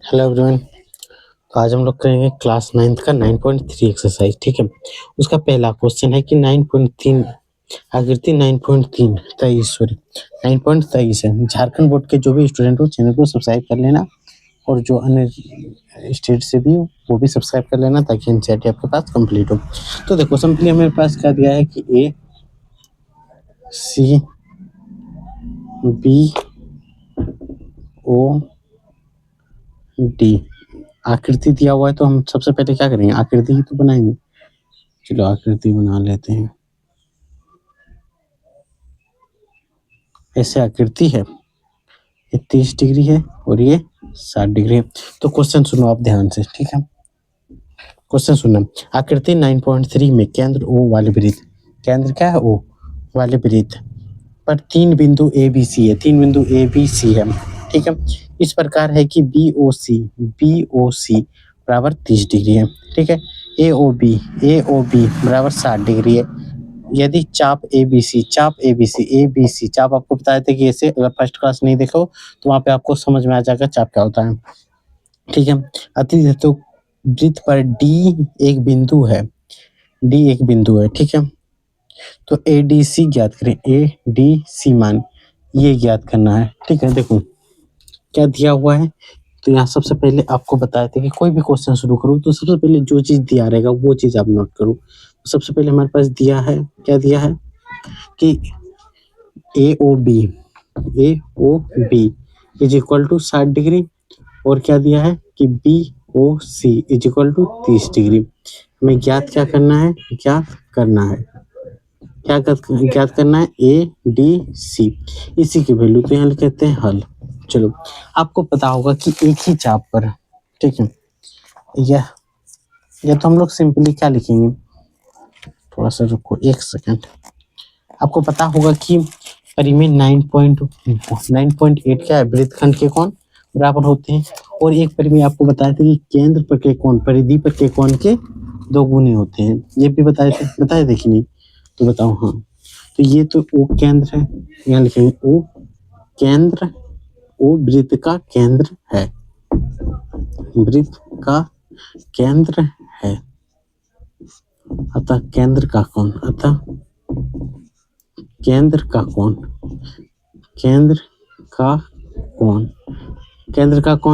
Hello everyone. तो आज हम लोग करेंगे क्लास 9th का 9.3 एक्सरसाइज। ठीक है, उसका पहला क्वेश्चन है कि 9.3 आकृति 9.23 है। झारखंड बोर्ड के जो भी स्टूडेंट हो चैनल को सब्सक्राइब कर लेना, और जो अन्य स्टेट से भी हो वो भी सब्सक्राइब कर लेना ताकि एनसीईआरटी आपके पास कंप्लीट हो। तो देखो सिंपली मेरे पास क्या दिया है कि ए सी बी ओ डी आकृति दिया हुआ है। तो हम सबसे पहले क्या करेंगे, आकृति ही तो बनाएंगे। चलो आकृति बना लेते हैं। ऐसे आकृति है, ये 30 डिग्री है और ये 60 डिग्री है। तो क्वेश्चन सुनो आप ध्यान से, ठीक है। क्वेश्चन सुनना, आकृति 9.3 में केंद्र ओ वाले वृत्त, केंद्र क्या है ओ वाले वृत्त पर 3 बिंदु ए बी सी है, 3 बिंदु ए बी सी है। ठीक है, इस प्रकार है कि बी ओ सी बराबर 30 डिग्री है। ठीक है, ए ओ बी बराबर 60 डिग्री है। यदि चाप ए बी सी चाप आपको बताए थे कि ऐसे, अगर फर्स्ट क्लास नहीं देखो तो वहाँ पे आपको समझ में आ जाएगा चाप क्या होता है। ठीक है, अतिधेतु वृत्त पर डी एक बिंदु है। ठीक है, तो ए डी सी ज्ञात करें, ए डी सी मान ये ज्ञात करना है। ठीक है, देखो क्या दिया हुआ है। तो यहाँ सबसे पहले आपको बताए थे कि कोई भी क्वेश्चन शुरू करो तो सबसे पहले जो चीज दिया रहेगा वो चीज आप नोट करो। सबसे पहले हमारे पास दिया है, क्या दिया है कि A O B is equal to 60 degree, और क्या दिया है कि B O C is equal to 30 degree. हमें ज्ञात करना है ए डी सी, इसी की वैल्यू तो यहाँ कहते हैं हल। चलो आपको पता होगा कि एक ही चाप पर, ठीक है, या तो हम लोग सिंपली क्या लिखेंगे, थोड़ा सा रुको एक सेकंड। आपको पता होगा कि परिमेय 9.8 क्या है, वृत्तखंड के कोण बराबर होते हैं, और एक परिमेय आपको बताए थे कि केंद्र पर के कोण परिधि पर के कोण के 2 गुने होते हैं। ये भी बताए थे कि नहीं, तो बताओ। हाँ, तो ये तो ओ केंद्र है, यहाँ लिखेंगे ओ केंद्र, ओ वृत्त का केंद्र है, अतः केंद्र का कोण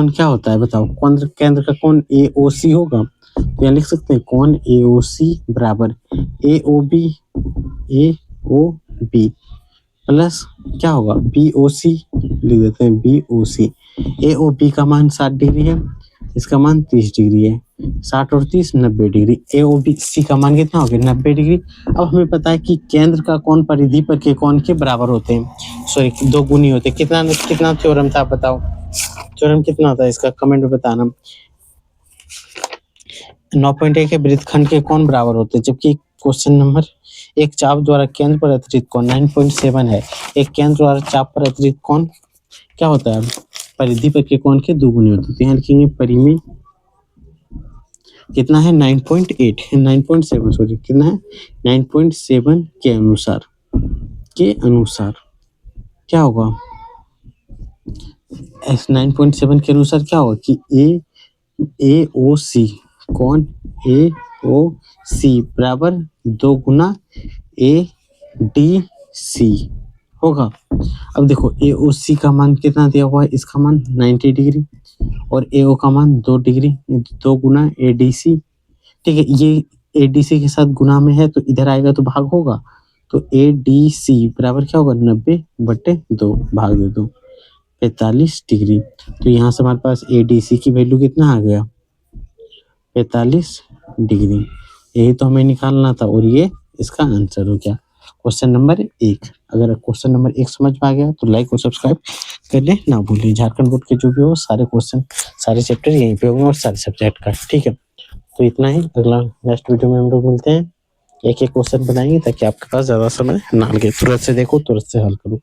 क्या होता है बताओ। केंद्र का कोण ए ओ सी होगा, तो यहाँ लिख सकते हैं कोण ए ओ सी बराबर ए ओ बी प्लस क्या होगा बी ओ सी, लिख देते हैं बी ओ सी। ए ओ बी का मान 60 डिग्री है, इसका मान 30 डिग्री है, 60 और 30 90 डिग्री। ए ओ बी सी का मान कितना हो गया 90 डिग्री। अब हमें पता है कि केंद्र का कोण परिधि पर के कोण के बराबर होते हैं, सॉरी 2 गुनी होते हैं। कितना थ्योरम था बताओ, थ्योरम कितना था इसका कमेंट में बताना। 9.1 के वृत्तखंड के कोण बराबर होते हैं, जबकि क्वेश्चन नंबर एक चाप द्वारा केंद्र पर अतिरिक्त कोण 9.7 है। एक केंद्र द्वारा चाप पर अतिरिक्त कोण क्या होता है, परिधि पर के कोण के 2 गुने होते हैं। तो यहाँ लिखेंगे परिमेय कितना है 9.7 सॉरी कितना है 9.7 के अनुसार क्या होगा, 9.7 के अनुसार क्या होगा कि ए ओ सी कोण ए ओ सी बराबर 2 गुना ए डी सी होगा। अब देखो ए ओ सी का मान कितना दिया हुआ है, इसका मान 90 डिग्री और ए ओ का मान 2 degree, 2 Guna A D C. ठीक है, ये ए डी सी के साथ गुना में है तो इधर आएगा तो भाग होगा, तो ए डी सी बराबर क्या होगा 90/2 भाग दे दो 45 डिग्री। तो यहाँ से हमारे पास ए डी सी की वैल्यू कितना आ गया 45 डिग्री। यही तो हमें निकालना था और ये इसका आंसर हो गया क्वेश्चन नंबर 1। अगर क्वेश्चन नंबर 1 समझ में आ गया तो लाइक और सब्सक्राइब करने ना भूलिए। झारखंड बोर्ड के जो भी हो सारे क्वेश्चन सारे चैप्टर यहीं पे होंगे और सारे सब्जेक्ट का। ठीक है, तो इतना ही। अगला नेक्स्ट वीडियो में हम लोग मिलते हैं, एक एक क्वेश्चन बनाएंगे ताकि आपके पास ज़्यादा समय ना लगे। तुरंत से देखो तुरंत से हल करो।